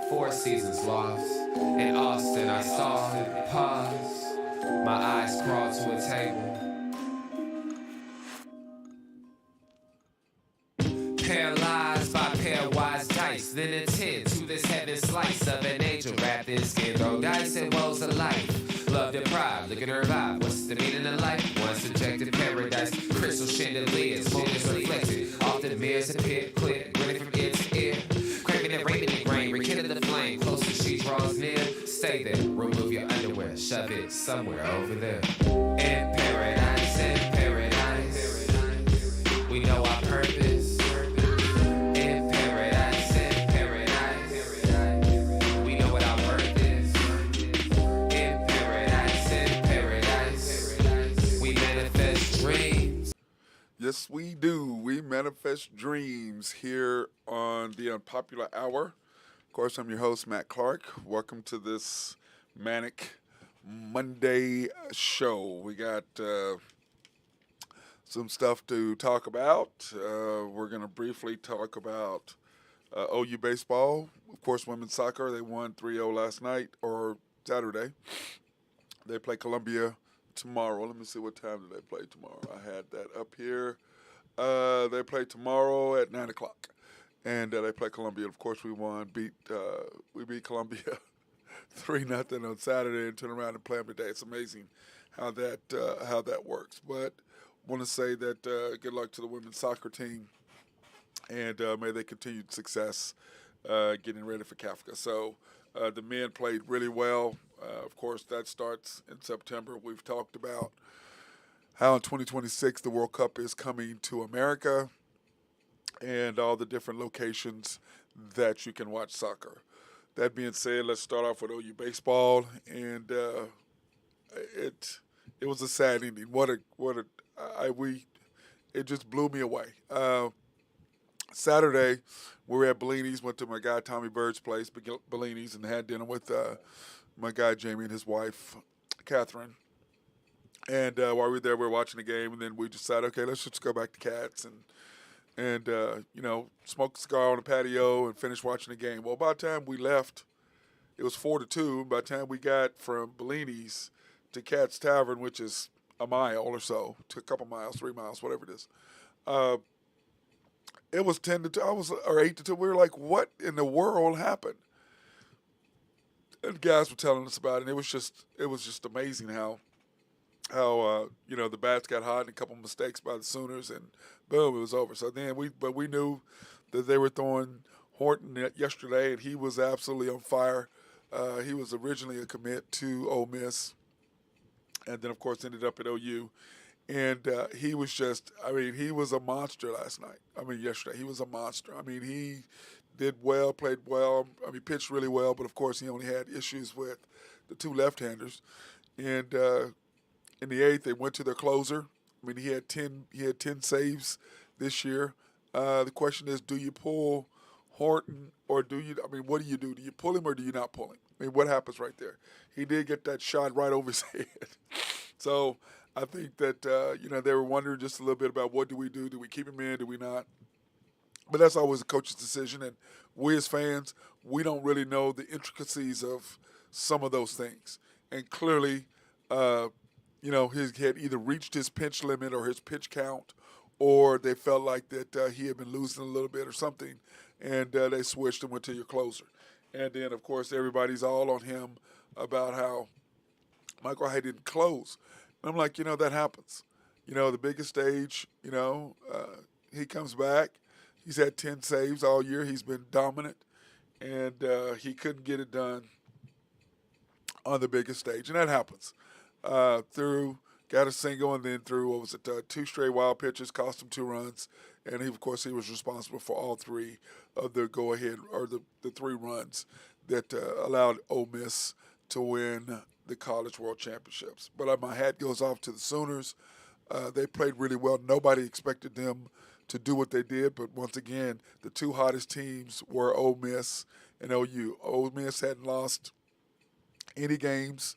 Four seasons lost. In Austin, I saw it. Pause. My eyes crawled to a table. Paralyzed by pairwise dice, then attend to this heaven slice of an angel wrapped in skin. Throw dice and woes of life. Love deprived, look at her vibe. What's the meaning of life? One subjective paradise. Crystal chandeliers, moments reflected. Often mirrors appear clear, grinning from ear to ear. Craving and raving and grain, rekindle the flame. Closer she draws near. Stay there, remove your underwear, shove it somewhere over there. In paradise, we know our purpose. Yes, we do. We manifest dreams here on the Unpopular Hour. Of course, I'm your host, Matt Clark. Welcome to this Manic Monday show. We got some stuff to talk about. We're going to briefly talk about OU baseball. Of course, women's soccer. They won 3-0 last night, or Saturday. They play Columbia tomorrow. Let me see, what time do they play tomorrow? I had that up here. They play tomorrow at 9 o'clock, and they play Columbia. Of course, we beat Columbia 3-0 on Saturday and turn around and play them today. It's amazing how that works. But want to say that good luck to the women's soccer team, and may they continue success getting ready for Kafka. So the men played really well. Of course, that starts in September. We've talked about how in 2026 the World Cup is coming to America and all the different locations that you can watch soccer. That being said, let's start off with OU baseball, and it was a sad ending. It just blew me away. Saturday, we were at Bellini's, went to my guy Tommy Bird's place, Bellini's, and had dinner with my guy Jamie and his wife, Catherine. And while we were there, we were watching the game, and then we decided, okay, let's just go back to Cats and smoke a cigar on the patio and finish watching the game. Well, by the time we left, it was 4-2. By the time we got from Bellini's to Cats Tavern, which is a mile or so, to a couple miles, 3 miles, whatever it is, it was 10-2. Or 8-2. We were like, what in the world happened? And guys were telling us about it, and it was just amazing how the bats got hot and a couple mistakes by the Sooners, and boom, it was over. So then we knew that they were throwing Horton yesterday, and he was absolutely on fire. He was originally a commit to Ole Miss, and then of course ended up at OU. And he was he was a monster last night. Yesterday he was a monster. He did well, played well. Pitched really well, but of course he only had issues with the two left-handers. And in the eighth, they went to their closer. He had 10 saves this year. The question is, do you pull Horton or do you? What do you do? Do you pull him or do you not pull him? What happens right there? He did get that shot right over his head. So I think that they were wondering just a little bit about what do we do? Do we keep him in? Do we not? But that's always a coach's decision, and we as fans, we don't really know the intricacies of some of those things. And clearly, he had either reached his pitch limit or his pitch count, or they felt like that he had been losing a little bit or something, and they switched and went to your closer. And then, of course, everybody's all on him about how Michael Hay didn't close. And I'm like, that happens. The biggest stage, he comes back. He's had 10 saves all year. He's been dominant, and he couldn't get it done on the biggest stage, and that happens. Got a single, and then threw, 2 straight wild pitches, cost him 2 runs, and he was responsible for all 3 of the go-ahead, or the 3 runs that allowed Ole Miss to win the College World Championships. But my hat goes off to the Sooners. They played really well. Nobody expected them to do what they did, but once again, the 2 hottest teams were Ole Miss and OU. Ole Miss hadn't lost any games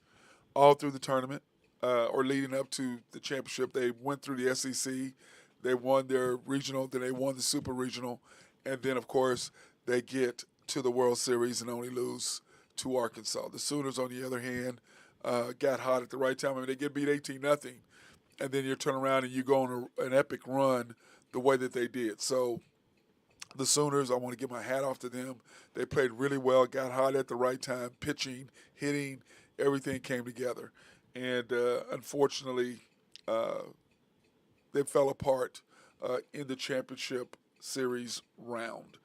all through the tournament or leading up to the championship. They went through the SEC. They won their regional, then they won the super regional, and then, of course, they get to the World Series and only lose to Arkansas. The Sooners, on the other hand, got hot at the right time. I mean, they get beat 18-0, and then you turn around and you go on an epic run the way that they did. So the Sooners, I want to give my hat off to them. They played really well, got hot at the right time, pitching, hitting, everything came together. And unfortunately, they fell apart in the championship series round.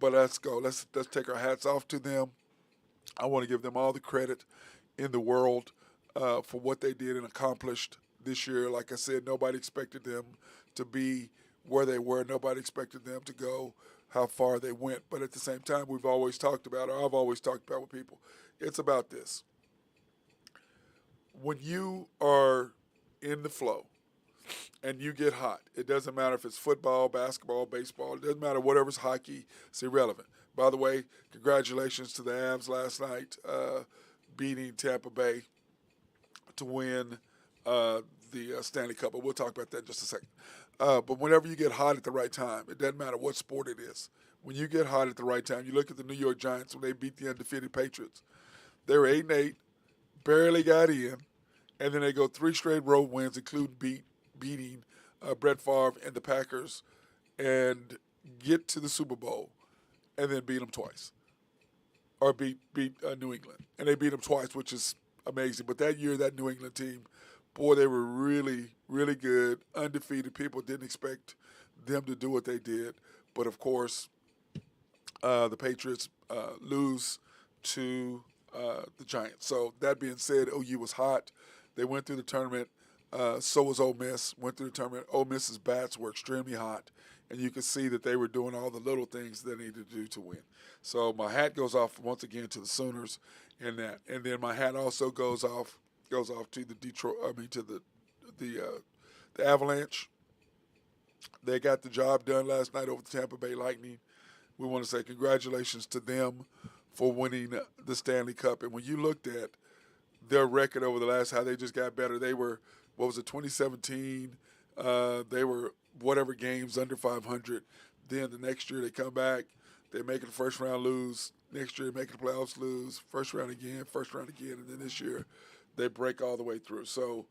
But let's go. Let's take our hats off to them. I want to give them all the credit in the world for what they did and accomplished this year. Like I said, nobody expected them to be where they were. Nobody expected them to go how far they went. But at the same time, we've always talked about, or I've always talked about with people, it's about this. When you are in the flow and you get hot, it doesn't matter if it's football, basketball, baseball, it doesn't matter, whatever's hockey, it's irrelevant. By the way, congratulations to the Avs last night, beating Tampa Bay to win the Stanley Cup. But we'll talk about that in just a second. But whenever you get hot at the right time, it doesn't matter what sport it is. When you get hot at the right time, you look at the New York Giants when they beat the undefeated Patriots. They were 8-8, barely got in, and then they go 3 straight road wins, including beating Brett Favre and the Packers, and get to the Super Bowl, and then beat them twice, or beat New England. And they beat them twice, which is amazing. But that year, that New England team, boy, they were really, really good, undefeated. People didn't expect them to do what they did. But, of course, the Patriots lose to the Giants. So that being said, OU was hot. They went through the tournament. So was Ole Miss. Went through the tournament. Ole Miss's bats were extremely hot, and you could see that they were doing all the little things they needed to do to win. So my hat goes off once again to the Sooners in that, and then my hat also goes off to the the Avalanche. They got the job done last night over the Tampa Bay Lightning. We want to say congratulations to them for winning the Stanley Cup. And when you looked at their record over the last, how they just got better, they were, 2017? They were whatever games under 500. Then the next year they come back, they make it the first round, lose. Next year they make it the playoffs, lose. First round again, and then this year they break all the way through. So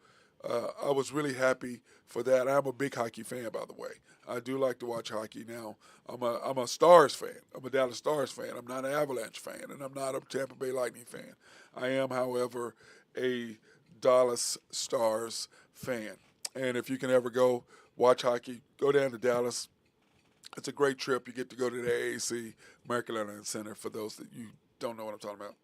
I was really happy for that. I'm a big hockey fan, by the way. I do like to watch hockey now. I'm a Stars fan. I'm a Dallas Stars fan. I'm not an Avalanche fan, and I'm not a Tampa Bay Lightning fan. I am, however, a Dallas Stars fan. And if you can ever go watch hockey, go down to Dallas. It's a great trip. You get to go to the AAC, American Airlines Center, for those that you don't know what I'm talking about.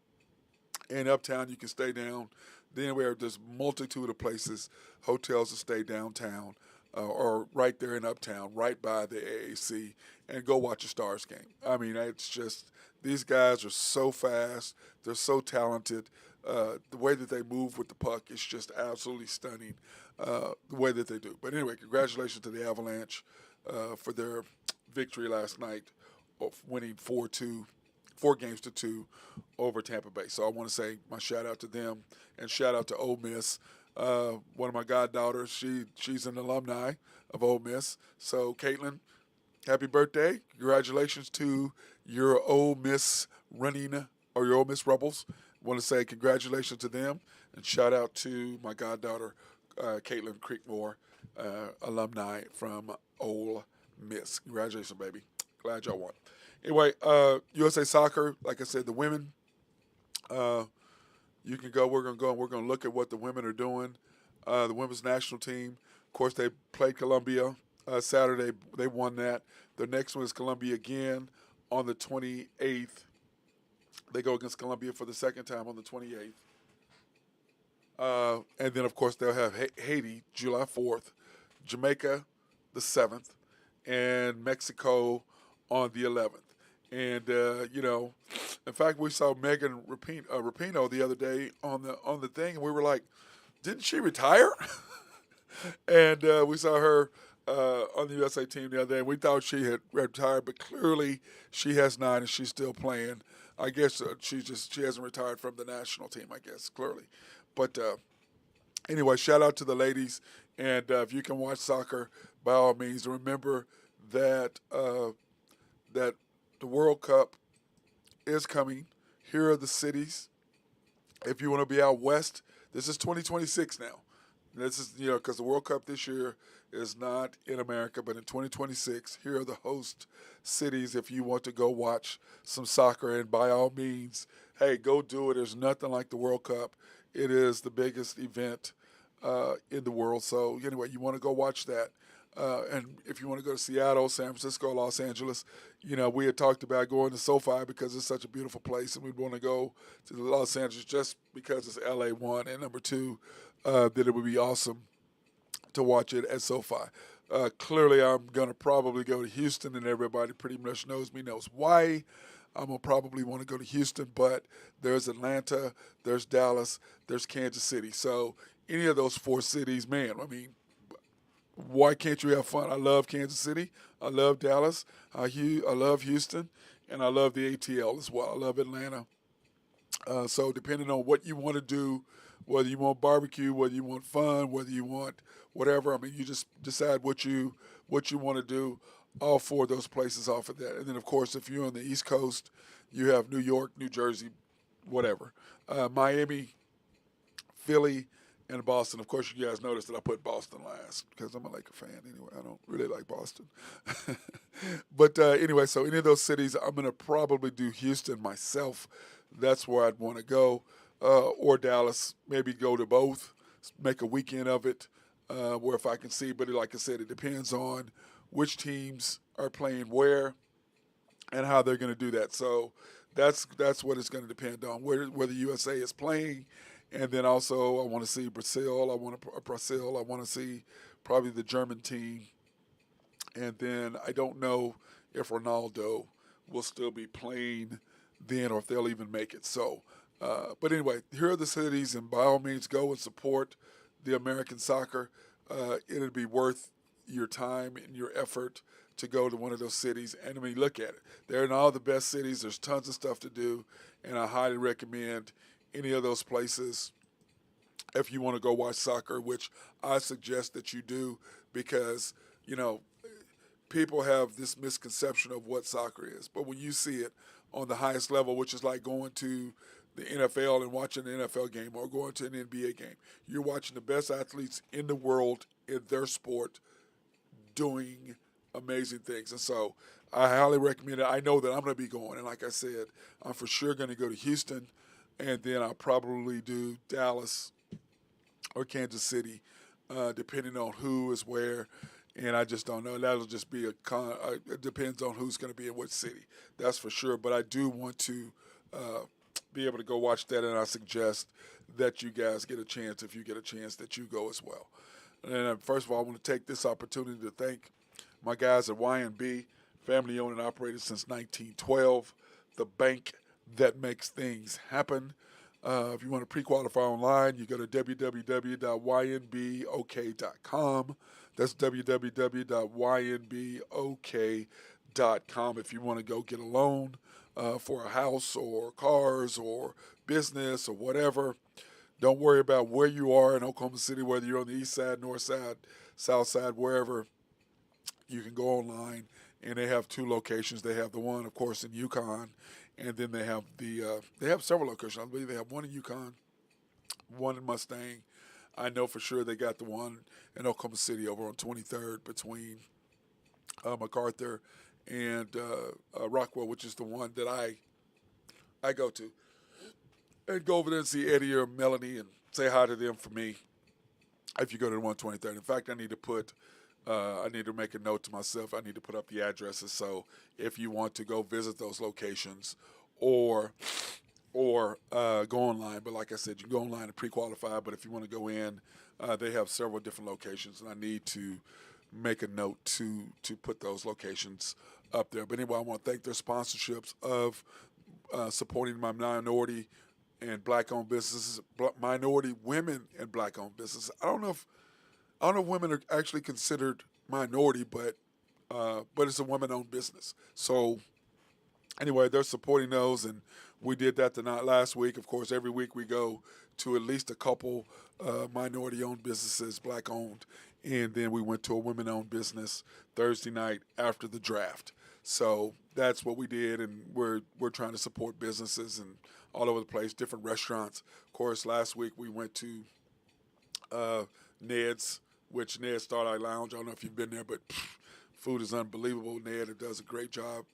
In Uptown, you can stay down. Then we have this multitude of places, hotels to stay downtown or right there in Uptown, right by the AAC, and go watch a Stars game. I mean, it's just, these guys are so fast. They're so talented. The way that they move with the puck is just absolutely stunning, the way that they do. But anyway, congratulations to the Avalanche for their victory last night of winning 4 games to 2 over Tampa Bay. So I want to say my shout out to them and shout out to Ole Miss. One of my goddaughters, she's an alumni of Ole Miss. So Caitlin, happy birthday. Congratulations to your Ole Miss your Ole Miss Rebels. I want to say congratulations to them and shout out to my goddaughter, Caitlin Creekmore, alumni from Ole Miss. Congratulations, baby. Glad y'all won. Anyway, USA Soccer, like I said, the women, you can go. We're going to go and we're going to look at what the women are doing. The women's national team, of course, they played Colombia Saturday. They won that. The next one is Colombia again on the 28th. They go against Colombia for the second time on the 28th. And then, of course, they'll have Haiti July 4th, Jamaica the 7th, and Mexico on the 11th. And, in fact, we saw Megan Rapinoe the other day on the thing, and we were like, didn't she retire? And we saw her on the USA team the other day, and we thought she had retired, but clearly she has not, and she's still playing. I guess she hasn't retired from the national team, I guess, clearly. But anyway, shout out to the ladies, and if you can watch soccer, by all means, remember that that the World Cup is coming. Here are the cities. If you want to be out west, this is 2026 now. This is, because the World Cup this year is not in America, but in 2026, here are the host cities if you want to go watch some soccer. And by all means, hey, go do it. There's nothing like the World Cup. It is the biggest event in the world. So, anyway, you want to go watch that. And if you want to go to Seattle, San Francisco, Los Angeles, we had talked about going to SoFi because it's such a beautiful place, and we'd want to go to Los Angeles just because it's LA, one, and number two, that it would be awesome to watch it at SoFi. Clearly, I'm going to probably go to Houston, and everybody pretty much knows me, knows why. I'm going to probably want to go to Houston, but there's Atlanta, there's Dallas, there's Kansas City. So any of those four cities, man, I mean, why can't you have fun? I love Kansas City. I love Dallas. I love Houston. And I love the ATL as well. I love Atlanta. So depending on what you want to do, whether you want barbecue, whether you want fun, whether you want whatever, I mean, you just decide what you want to do. All four of those places offer that. And then, of course, if you're on the East Coast, you have New York, New Jersey, whatever. Miami, Philly, and Boston. Of course, you guys noticed that I put Boston last because I'm a Laker fan anyway. I don't really like Boston. But anyway, so any of those cities, I'm going to probably do Houston myself. That's where I'd want to go. Or Dallas, maybe go to both, make a weekend of it, where if I can see. But like I said, it depends on which teams are playing where and how they're going to do that. So that's what it's going to depend on, where the USA is playing. And then also, I want to see Brazil. I want to see probably the German team. And then I don't know if Ronaldo will still be playing then or if they'll even make it. So, but anyway, here are the cities, and by all means, go and support the American soccer. It'll be worth your time and your effort to go to one of those cities. And I mean, look at it. They're in all the best cities. There's tons of stuff to do, and I highly recommend any of those places if you want to go watch soccer, which I suggest that you do because, people have this misconception of what soccer is. But when you see it on the highest level, which is like going to the NFL and watching an NFL game or going to an NBA game, you're watching the best athletes in the world in their sport doing amazing things. And so I highly recommend it. I know that I'm going to be going. And like I said, I'm for sure going to go to Houston, and then I'll probably do Dallas or Kansas City, depending on who is where. And I just don't know. That'll just be it depends on who's going to be in what city. That's for sure. But I do want to be able to go watch that, and I suggest that you guys get a chance, if you get a chance, that you go as well. And first of all, I want to take this opportunity to thank my guys at YNB, family owned and operated since 1912, the bank that makes things happen. If you want to pre-qualify online, you go to www.ynbok.com. That's www.ynbok.com if you want to go get a loan for a house or cars or business or whatever. Don't worry about where you are in Oklahoma City, whether you're on the east side, north side, south side, wherever. You can go online, and they have two locations. They have the one, of course, in Yukon, and then they have they have several locations. I believe they have one in Yukon, one in Mustang. I know for sure they got the one in Oklahoma City over on 23rd between MacArthur and Rockwell, which is the one that I go to. And go over there and see Eddie or Melanie and say hi to them for me if you go to the 123rd. In fact, I need to make a note to myself. I need to put up the addresses. So if you want to go visit those locations or go online. But like I said, you can go online and pre-qualify. But if you want to go in, they have several different locations, and I need to make a note to put those locations up there. But anyway, I want to thank their sponsorships of supporting my minority and black-owned businesses, minority women and black-owned businesses. I don't know if women are actually considered minority, but it's a women-owned business. So anyway, they're supporting those, and we did that last week. Of course, every week we go to at least a couple minority-owned businesses, black-owned, and then we went to a women-owned business Thursday night after the draft. So that's what we did, and we're trying to support businesses and all over the place, different restaurants. Of course, last week we went to Ned's, which Ned's Starlight Lounge. I don't know if you've been there, but food is unbelievable. Ned does a great job.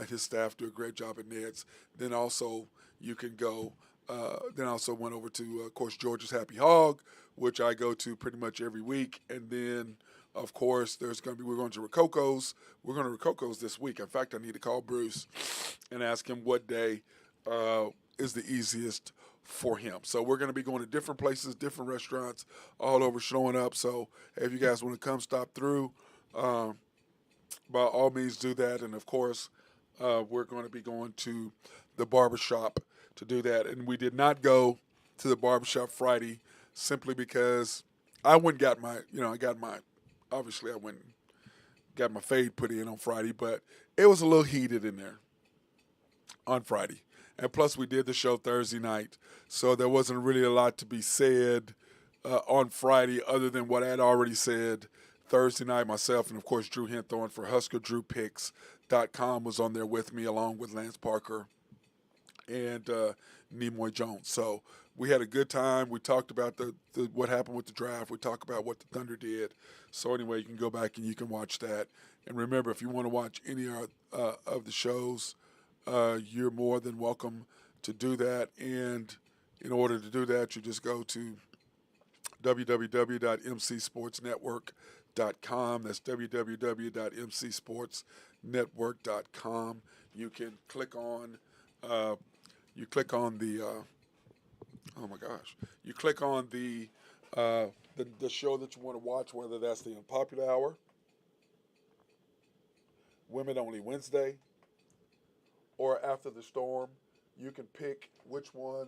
His staff do a great job at Ned's. Then also you can go. Then I also went over to, of course, George's Happy Hog, which I go to pretty much every week. And then, of course, we're going to Rococo's. We're going to Rococo's this week. In fact, I need to call Bruce and ask him what day is the easiest for him. So we're going to be going to different places, different restaurants, all over showing up. So if you guys want to come stop through, by all means do that. And, of course, we're going to be going to the barbershop to do that. And we did not go to the barbershop Friday simply because I went and got my, obviously I went and got my fade put in on Friday, but it was a little heated in there on Friday. And plus we did the show Thursday night, so there wasn't really a lot to be said on Friday other than what I had already said Thursday night. Myself and, of course, Drew Hinthorn for HuskerDrewPicks.com was on there with me, along with Lance Parker and Nimoy Jones. So we had a good time. We talked about the what happened with the draft. We talked about what the Thunder did. So anyway, you can go back and you can watch that. And remember, if you want to watch any of the shows, you're more than welcome to do that. And in order to do that, you just go to www.mcsportsnetwork.com. That's www.mcsportsnetwork.com. You can click on you click on the you click on the show that you want to watch, whether that's the Unpopular Hour, Women Only Wednesday, or After the Storm. You can pick which one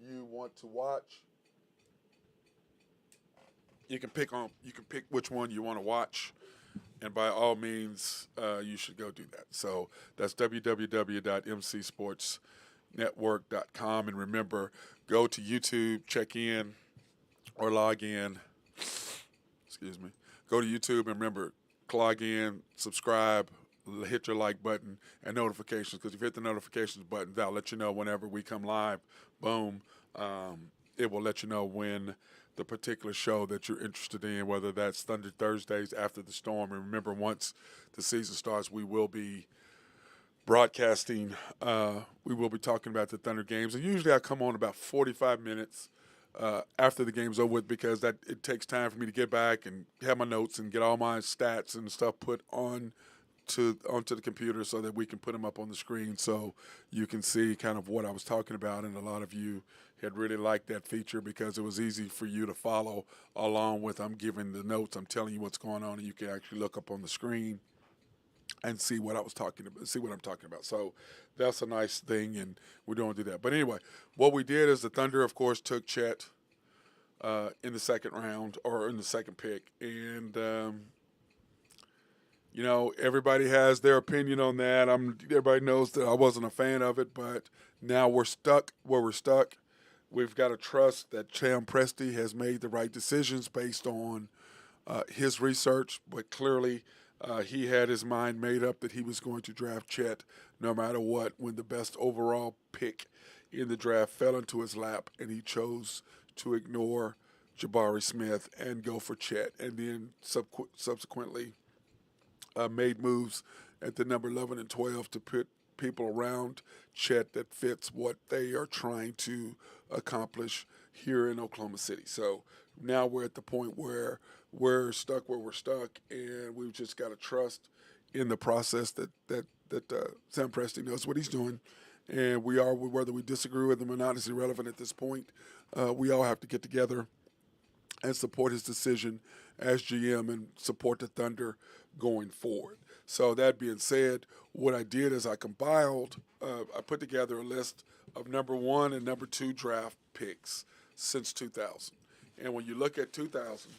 you want to watch. You can pick which one you want to watch, and by all means, you should go do that. So that's www.mcsportsnetwork.com, and remember, go to YouTube, check in, or log in. Excuse me. Go to YouTube and remember, log in, subscribe, hit your like button and notifications, because if you hit the notifications button, that'll let you know whenever we come live. Boom. It will let you know when the particular show that you're interested in, whether that's Thunder Thursdays, After the Storm. And remember, once the season starts, we will be broadcasting. We will be talking about the Thunder games. And usually I come on about 45 minutes after the game's over with, because it takes time for me to get back and have my notes and get all my stats and stuff put onto the computer so that we can put them up on the screen so you can see kind of what I was talking about. And a lot of you had really liked that feature because it was easy for you to follow along with I'm giving the notes, I'm telling you what's going on, and you can actually look up on the screen and see what I'm talking about. So that's a nice thing, and we don't do that. But anyway, what we did is the Thunder, of course, took Chet in the second round, or in the second pick, and everybody has their opinion on that. Everybody knows that I wasn't a fan of it, but now we're stuck where we're stuck. We've got to trust that Sam Presti has made the right decisions based on his research, but clearly he had his mind made up that he was going to draft Chet no matter what when the best overall pick in the draft fell into his lap, and he chose to ignore Jabari Smith and go for Chet, and then subsequently made moves at the number 11 and 12 to put people around Chet that fits what they are trying to accomplish here in Oklahoma City. So now we're at the point where we're stuck, and we've just got to trust in the process that Sam Presti knows what he's doing, and whether we disagree with him or not is irrelevant at this point. We all have to get together and support his decision as GM and support the Thunder going forward. So that being said, what I did is I put together a list of number 1 and number 2 draft picks since 2000. And when you look at 2000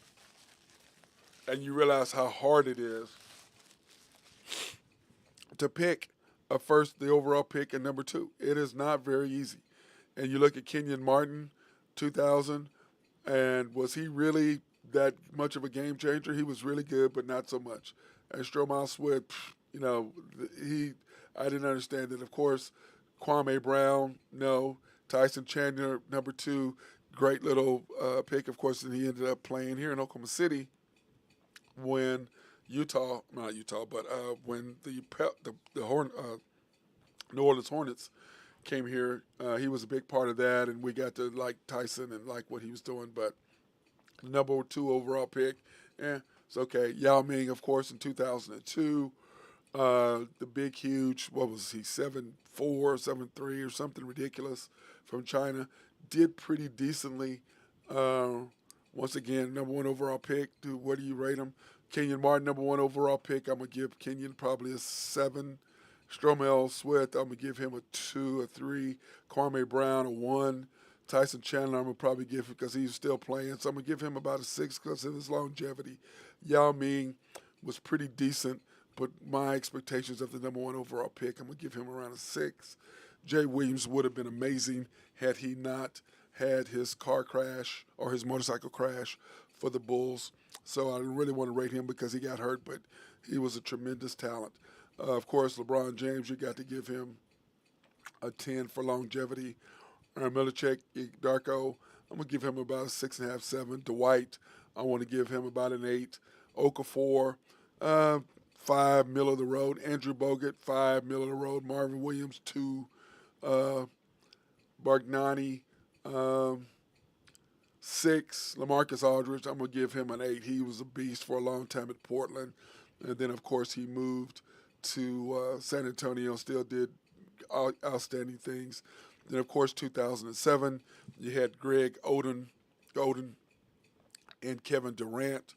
and you realize how hard it is to pick the overall pick and number 2, it is not very easy. And you look at Kenyon Martin, 2000, and was he really that much of a game changer? He was really good, but not so much. And Stromile Swift, I didn't understand it. Of course, Kwame Brown, no. Tyson Chandler, number 2, great little pick. Of course, and he ended up playing here in Oklahoma City when not Utah, but when the New Orleans Hornets came here. He was a big part of that, and we got to like Tyson and like what he was doing. But the number 2 overall pick, it's okay. Yao Ming, of course, in 2002. The big, huge, what was he, 7'4", 7'3", or something ridiculous from China. Did pretty decently. Once again, number 1 overall pick. What do you rate him? Kenyon Martin, number 1 overall pick. I'm going to give Kenyon probably a 7. Stromel Swift, I'm going to give him a 2, a 3. Kwame Brown, a 1. Tyson Chandler, I'm going to probably give him because he's still playing. So I'm going to give him about a 6 because of his longevity. Yao Ming was pretty decent, but my expectations of the number 1 overall pick, I'm going to give him around a 6. Jay Williams would have been amazing had he not had his car crash or his motorcycle crash for the Bulls. So I didn't really want to rate him because he got hurt, but he was a tremendous talent. Of course, LeBron James, you got to give him a 10 for longevity. Milicic, Darko, I'm going to give him about a 6.5, 7. Dwight, I want to give him about an 8. Okafor, 5, middle of the road. Andrew Bogut, 5, middle of the road. Marvin Williams, 2. Bargnani, 6. LaMarcus Aldridge, I'm going to give him an 8. He was a beast for a long time at Portland. And then, of course, he moved to San Antonio, still did outstanding things. Then, of course, 2007, you had Greg Oden and Kevin Durant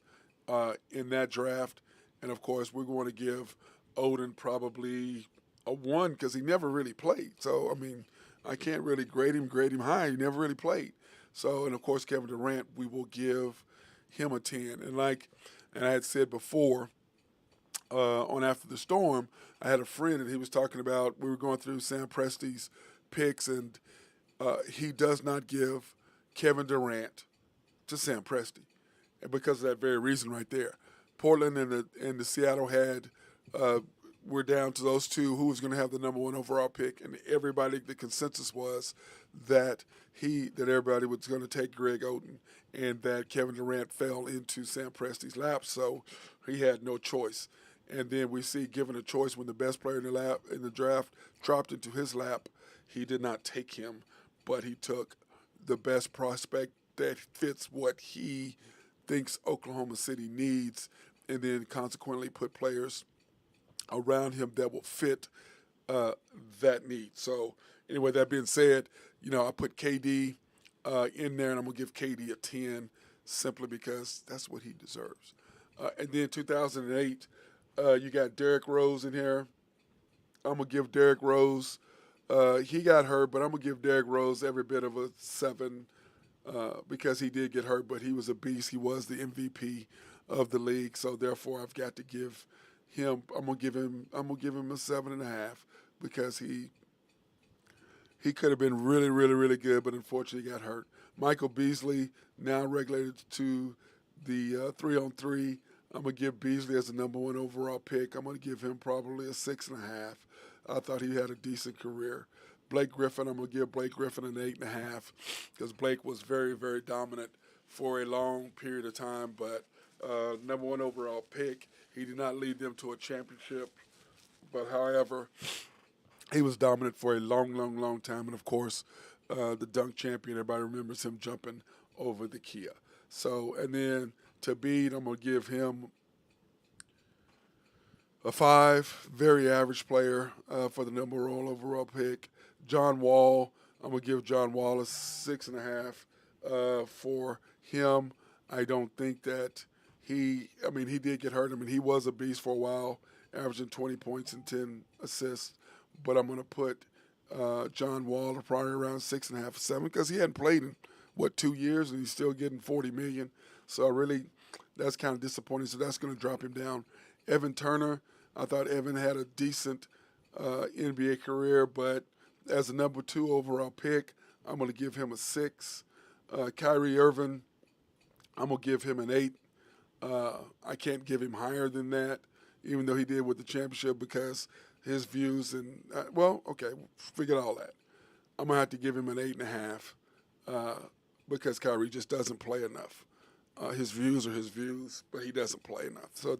in that draft. And, of course, we're going to give Oden probably a 1 because he never really played. So, I mean, I can't really grade him high. He never really played. So, and, of course, Kevin Durant, we will give him a 10. And I had said before, on After the Storm, I had a friend and he was talking about, we were going through Sam Presti's picks, and he does not give Kevin Durant to Sam Presti, and because of that very reason right there. Portland and the Seattle had we're down to those two who was going to have the number 1 overall pick, and everybody, the consensus was that everybody was going to take Greg Oden, and that Kevin Durant fell into Sam Presti's lap, so he had no choice. And then we see, given a choice, when the best player in the draft dropped into his lap, he did not take him, but he took the best prospect that fits what he thinks Oklahoma City needs, and then consequently put players around him that will fit that need. So anyway, that being said, I put KD in there, and I'm going to give KD a 10 simply because that's what he deserves. And then 2008, you got Derrick Rose in here. I'm going to give Derrick Rose, he got hurt, but I'm going to give Derrick Rose every bit of a 7 because he did get hurt, but he was a beast. He was the MVP of the league, so therefore I've got to give him, I'm going to give him a 7.5 because he could have been really, really, really good, but unfortunately got hurt. Michael Beasley, now regulated to the 3-on-3. I'm going to give Beasley as the number 1 overall pick. I'm going to give him probably a 6.5. I thought he had a decent career. Blake Griffin, I'm going to give Blake Griffin an 8.5 because Blake was very, very dominant for a long period of time, but number 1 overall pick. He did not lead them to a championship, but however, he was dominant for a long, long, long time. And, of course, the dunk champion, everybody remembers him jumping over the Kia. So, and then to Embiid, I'm going to give him a 5, very average player for the number 1 overall pick. John Wall, I'm going to give John Wall a 6.5 for him. I don't think that he did get hurt. He was a beast for a while, averaging 20 points and 10 assists. But I'm going to put John Wall probably around 6.5, 7 because he hadn't played in, 2 years, and he's still getting $40 million. So that's kind of disappointing. So that's going to drop him down. Evan Turner, I thought Evan had a decent NBA career, but as a number 2 overall pick, I'm going to give him a 6. Kyrie Irving, I'm going to give him an 8. I can't give him higher than that, even though he did with the championship, because his views, and okay, forget all that. I'm gonna have to give him an 8.5 because Kyrie just doesn't play enough. His views are his views, but he doesn't play enough. So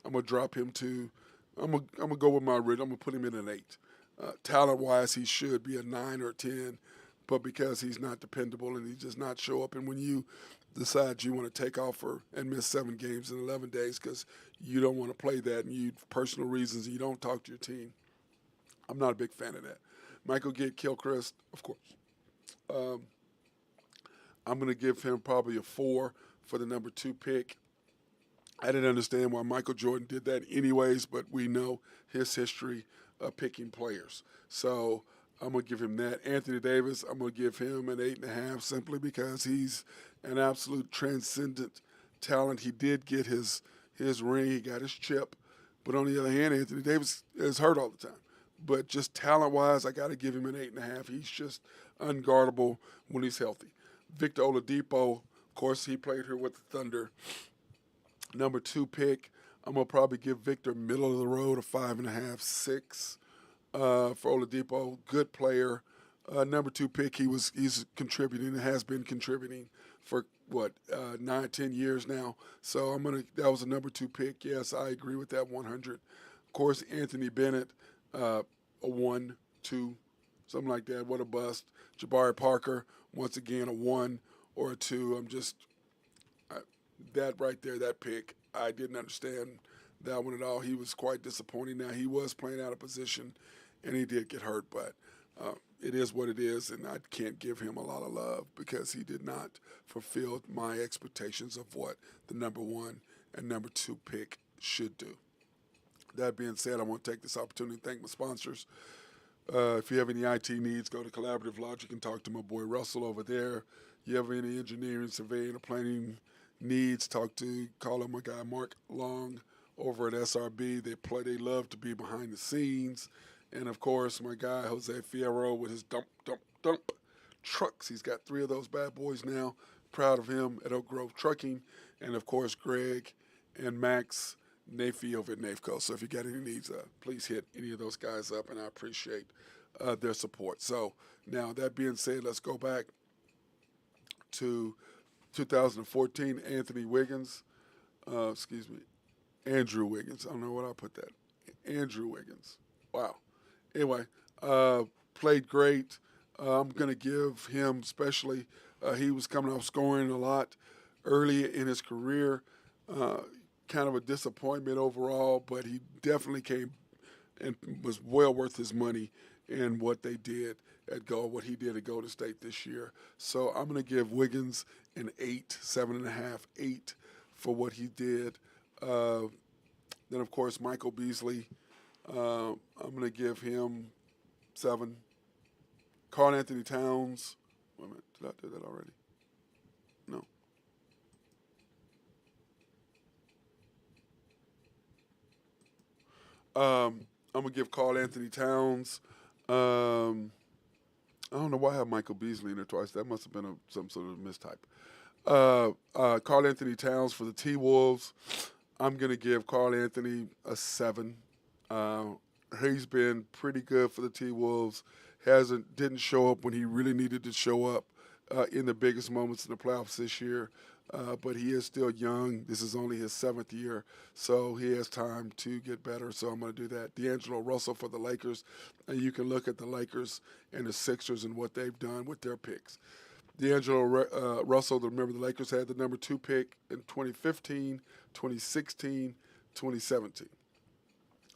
I'm gonna drop him to. I'm gonna go with my rhythm. I'm gonna put him in an 8. Talent wise, he should be a 9 or a 10, but because he's not dependable and he does not show up, and when you decide you want to take off and miss 7 games in 11 days because you don't want to play that and you personal reasons and you don't talk to your team, I'm not a big fan of that. Michael Gilchrist, of course. I'm going to give him probably a 4 for the number 2 pick. I didn't understand why Michael Jordan did that anyways, but we know his history of picking players. So I'm going to give him that. Anthony Davis, I'm going to give him an 8.5 simply because he's an absolute transcendent talent. He did get his ring. He got his chip. But on the other hand, Anthony Davis is hurt all the time. But just talent-wise, I got to give him an 8.5. He's just unguardable when he's healthy. Victor Oladipo, of course, he played here with the Thunder. Number 2 pick, I'm going to probably give Victor middle of the road a 5.5, 6 for Oladipo. Good player. Number 2 pick, he's contributing and has been contributing for, 9, 10 years now. So that was a number 2 pick. Yes, I agree with that 100. Of course, Anthony Bennett, a 1, 2, something like that. What a bust. Jabari Parker, once again, a 1 or a 2. That right there, that pick, I didn't understand that one at all. He was quite disappointing. Now, he was playing out of position, and he did get hurt, but it is what it is, and I can't give him a lot of love because he did not fulfill my expectations of what the number 1 and number 2 pick should do. That being said, I want to take this opportunity to thank my sponsors. If you have any IT needs, go to Collaborative Logic and talk to my boy Russell over there. You have any engineering, surveying, or planning needs, call up my guy Mark Long over at SRB. They love to be behind the scenes. And of course, my guy Jose Fierro with his dump trucks. He's got 3 of those bad boys now. Proud of him at Oak Grove Trucking. And of course, Greg and Max Nafee over at Nafco. So if you got any needs, please hit any of those guys up, and I appreciate their support. So now that being said, let's go back to 2014, Andrew Wiggins. I don't know what I put that. Andrew Wiggins. Wow. Anyway, played great. I'm going to give him especially, he was coming off scoring a lot early in his career. Kind of a disappointment overall, but he definitely came and was well worth his money in what they did what he did at Golden State this year. So I'm going to give Wiggins an 8, 7.5, 8 for what he did. Then, of course, Michael Beasley, I'm going to give him 7. Karl Anthony Towns, wait a minute, did I do that already? No. I'm going to give Karl Anthony Towns, I don't know why I have Michael Beasley in there twice. That must have been some sort of mistype. Karl Anthony Towns for the T-Wolves. I'm going to give Karl Anthony a 7. He's been pretty good for the T-Wolves. Didn't show up when he really needed to show up in the biggest moments in the playoffs this year. But he is still young. This is only his 7th year, so he has time to get better. So I'm going to do that. D'Angelo Russell for the Lakers. And you can look at the Lakers and the Sixers and what they've done with their picks. D'Angelo Russell, remember the Lakers had the number 2 pick in 2015, 2016, 2017.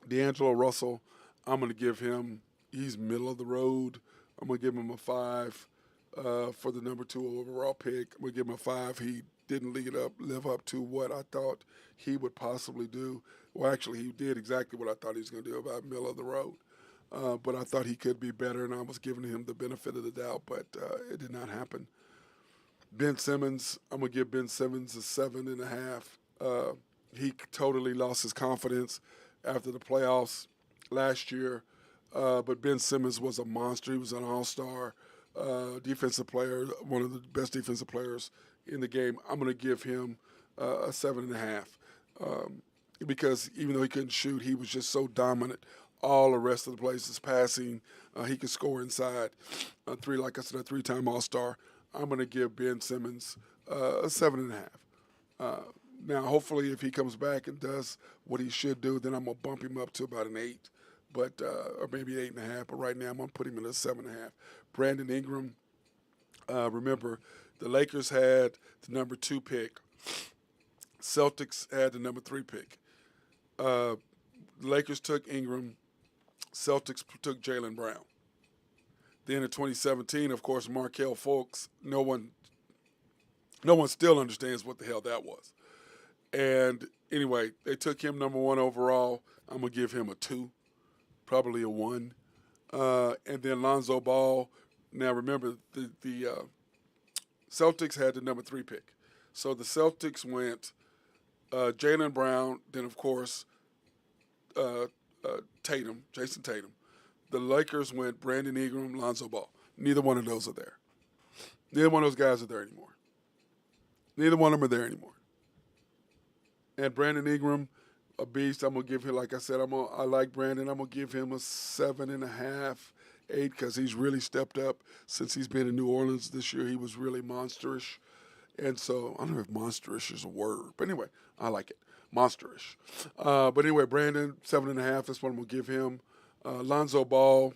D'Angelo Russell, I'm going to give him, he's middle of the road. I'm going to give him a 5 for the number 2 overall pick. I'm going to give him a 5. He didn't live up to what I thought he would possibly do. Well, actually, he did exactly what I thought he was going to do, about middle of the road. But I thought he could be better, and I was giving him the benefit of the doubt, but it did not happen. Ben Simmons, I'm going to give Ben Simmons a 7.5. He totally lost his confidence after the playoffs last year, but Ben Simmons was a monster. He was an all-star defensive player, one of the best defensive players in the game. I'm going to give him a 7.5 because even though he couldn't shoot, he was just so dominant all the rest of the places, passing. He can score inside. Like I said, a three-time All-Star. I'm going to give Ben Simmons a 7.5. Now, hopefully, if he comes back and does what he should do, then I'm going to bump him up to about an 8, or maybe 8.5. But right now, I'm going to put him in a 7.5. Brandon Ingram, remember, the Lakers had the number 2 pick. Celtics had the number 3 pick. The Lakers took Ingram. Celtics took Jaylen Brown. Then in 2017, of course, Markelle Fultz. No one still understands what the hell that was. And anyway, they took him number 1 overall. I'm gonna give him a 2, probably a 1. And then Lonzo Ball. Now remember, the Celtics had the number 3 pick, so the Celtics went Jaylen Brown. Then of course Jason Tatum. The Lakers went Brandon Ingram, Lonzo Ball. Neither one of those are there. Neither one of those guys are there anymore. Neither one of them are there anymore. And Brandon Ingram, a beast. I'm gonna give him, like I said, I like Brandon. I'm gonna give him a 7.5, 8, because he's really stepped up since he's been in New Orleans this year. He was really monsterish, and so I don't know if monsterish is a word, but anyway, I like it, monsterish. But anyway, Brandon 7.5. That's what I'm gonna give him. Lonzo Ball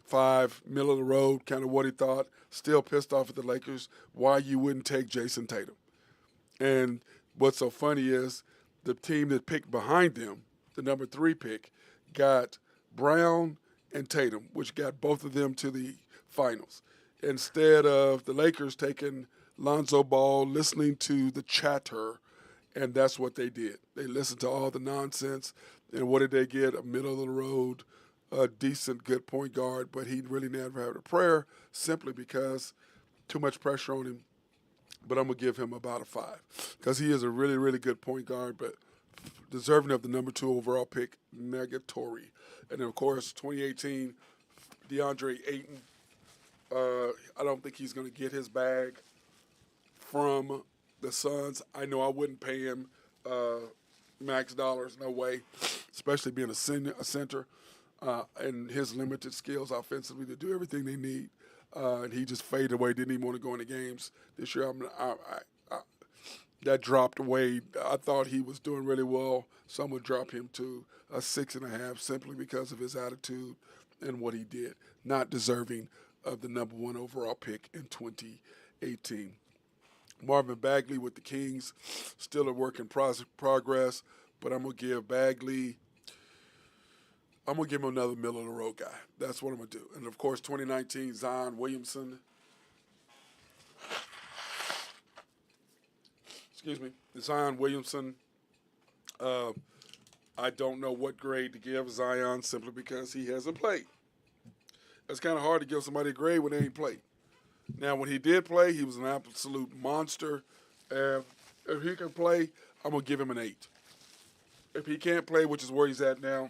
5, middle of the road, kind of what he thought. Still pissed off at the Lakers why you wouldn't take Jason Tatum. And what's so funny is the team that picked behind them, the number 3 pick, got Brown and Tatum, which got both of them to the finals. Instead of the Lakers taking Lonzo Ball, listening to the chatter, and that's what they did. They listened to all the nonsense, and what did they get? A middle of the road, a decent, good point guard, but he really never had a prayer simply because too much pressure on him. But I'm going to give him about a 5 because he is a really, really good point guard, but deserving of the number 2 overall pick, negatory. And then, of course, 2018, DeAndre Ayton. I don't think he's going to get his bag from the Suns. I know I wouldn't pay him max dollars, no way, especially being a center and his limited skills offensively to do everything they need. And he just faded away, didn't even want to go into games this year. That dropped away. I thought he was doing really well. Some would drop him to a 6.5 simply because of his attitude and what he did. Not deserving of the number 1 overall pick in 2018. Marvin Bagley with the Kings, still a work in progress, but I'm going to give Bagley, I'm going to give him another middle-of-the-road guy. That's what I'm going to do. And, of course, 2019, Zion Williamson. Zion Williamson. I don't know what grade to give Zion simply because he hasn't played. It's kind of hard to give somebody a grade when they ain't played. Now, when he did play, he was an absolute monster. And if he can play, I'm going to give him an 8. If he can't play, which is where he's at now,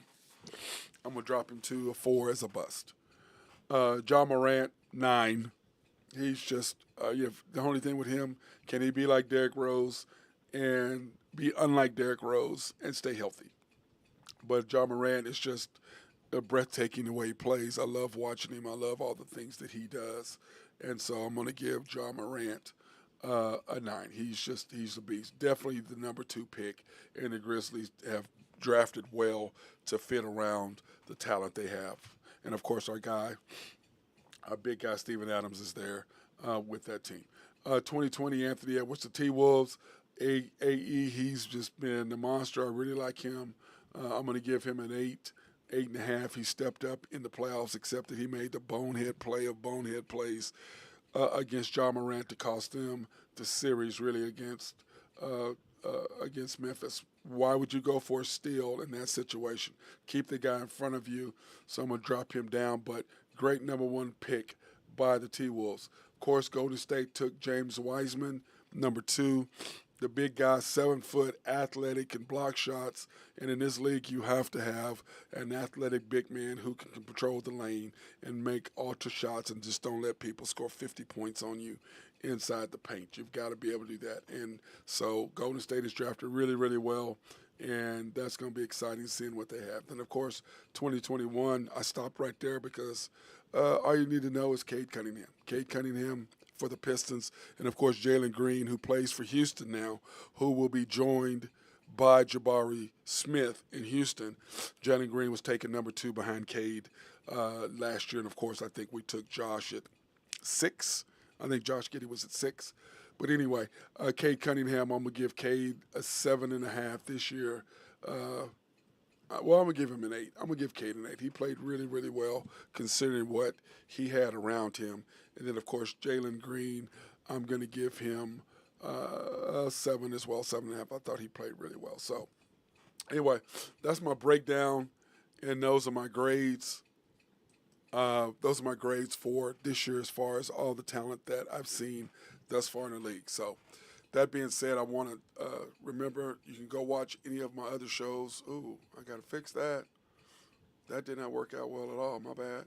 I'm going to drop him to a 4 as a bust. Ja Morant, 9. He's just, the only thing with him, can he be like Derrick Rose and be unlike Derrick Rose and stay healthy? But Ja Morant is just breathtaking the way he plays. I love watching him. I love all the things that he does. And so I'm going to give Ja Morant a 9. He's a beast. Definitely the number 2 pick, and the Grizzlies have drafted well to fit around the talent they have. And, of course, our big guy, Steven Adams, is there with that team. 2020, Anthony Edwards, the T-Wolves. AE, he's just been a monster. I really like him. I'm going to give him an 8, 8.5. He stepped up in the playoffs, except that he made the bonehead play of bonehead plays against Ja Morant to cost them the series, really, against Memphis. Why would you go for a steal in that situation? Keep the guy in front of you, so I'm going to drop him down, but great number 1 pick by the T-Wolves. Of course, Golden State took James Wiseman, number 2. The big guy, 7-foot, athletic, can block shots. And in this league, you have to have an athletic big man who can control the lane and make ultra shots and just don't let people score 50 points on you inside the paint. You've got to be able to do that. And so Golden State is drafted really, really well and that's going to be exciting seeing what they have. Then, of course, 2021, I stopped right there because all you need to know is Cade Cunningham. Cade Cunningham for the Pistons, and of course, Jalen Green, who plays for Houston now, who will be joined by Jabari Smith in Houston. Jalen Green was taken number 2 behind Cade last year, and of course, I think we took Josh at 6. I think Josh Giddey was at 6. But anyway, Cade Cunningham, I'm going to give Cade a 7.5 this year. Well, I'm going to give him an 8. I'm going to give Cade an 8. He played really, really well considering what he had around him. And then, of course, Jalen Green, I'm going to give him a 7 as well, 7.5. I thought he played really well. So anyway, that's my breakdown, and those are my grades. Those are my grades for this year as far as all the talent that I've seen thus far in the league. So that being said, I want to remember you can go watch any of my other shows. Ooh, I got to fix that. That did not work out well at all. My bad.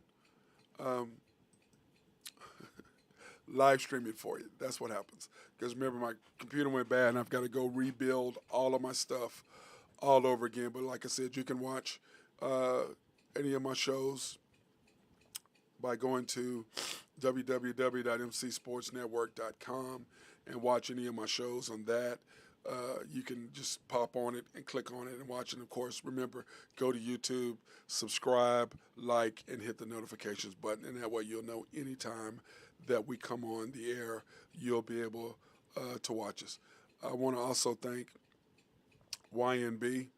Live streaming for you. That's what happens. Because remember, my computer went bad, and I've got to go rebuild all of my stuff all over again. But like I said, you can watch any of my shows by going to www.mcsportsnetwork.com and watch any of my shows on that. You can just pop on it and click on it and watch it. And of course, remember, go to YouTube, subscribe, like, and hit the notifications button. And that way you'll know anytime that we come on the air, you'll be able to watch us. I want to also thank YNB,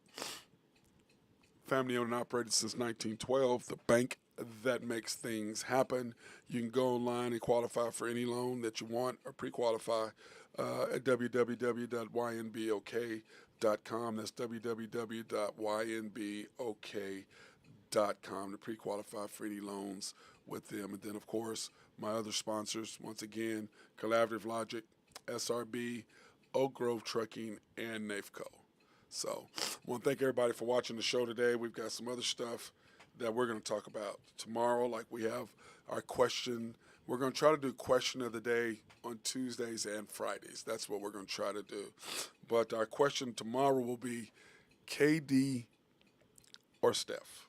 family owned and operated since 1912, the bank that makes things happen. You can go online and qualify for any loan that you want or pre-qualify at www.ynbok.com. That's www.ynbok.com to pre-qualify for any loans with them. And then, of course, my other sponsors, once again, Collaborative Logic, SRB, Oak Grove Trucking, and NAFCO. So I want to thank everybody for watching the show today. We've got some other stuff that we're going to talk about tomorrow, like we have our question. We're going to try to do question of the day on Tuesdays and Fridays. That's what we're going to try to do. But our question tomorrow will be KD or Steph.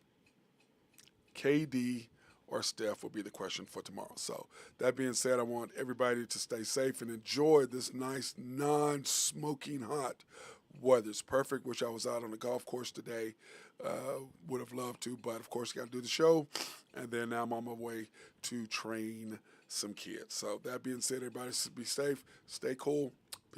KD or Steph will be the question for tomorrow. So that being said, I want everybody to stay safe and enjoy this nice non-smoking hot weather. It's perfect. Wish I was out on the golf course today. Would have loved to, but of course got to do the show, and then now I'm on my way to train some kids. So that being said, everybody be safe, stay cool,